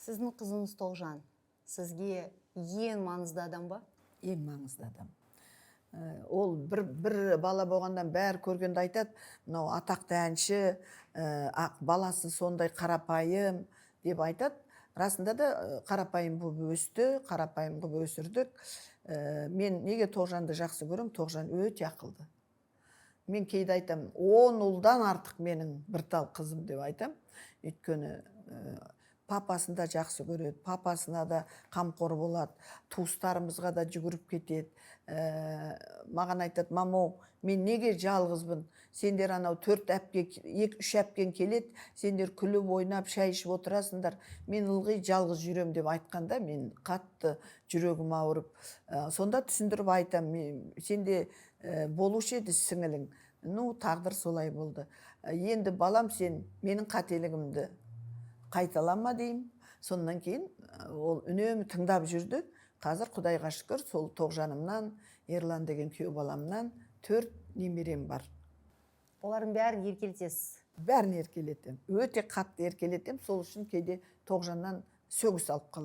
Сіздің қызыңыз Тоғжан сізге ең маңызды адам ба? Ең маңызды адам. Ол бір бала болғандан бәрі көргенде айтады, мынау атақты әнші, баласы сондай қарапайым деп айтады. Расында да қарапайым болып өсті, қарапайым болып өсірдік. Мен неге Тоғжанды жақсы көрем? Тоғжан өте ақылды. Мен кейде айтам, 10 ұлдан артық менің бір тал қызым деп айтам. Өйткені папасын да жақсы көреді, папасына да қамқор болады, туыстарымызға да жүгіріп кетеді. Маған айтады, мамо, мен неге жалғызбын? Сендер анау 4 әпке, 2-3 әпкен келеді, сендер күліп ойнап шай ішіп отырасыңдар, мен ылғи жалғыз жүрем деп айтқанда, мен қатты жүрегім ауырып, сонда түсіндіріп айтам, сенде болушы еді сіңілің. Ну, тағдыр солай болды. Енді балам, сен менің қателігімді қайталама деймін. Сондан кейін ол үнемі тыңдап жүрді. Қазір Құдайға шүкір, сол Тоғжанымнан, Ерлан деген күйеу баламнан 4 немерем бар. Олардың бәрін еркелетесіз? Бәрін еркелетем. Өте қатты еркелетем. Сол үшін кейде Тоғжаннан сөгіс алып қалам.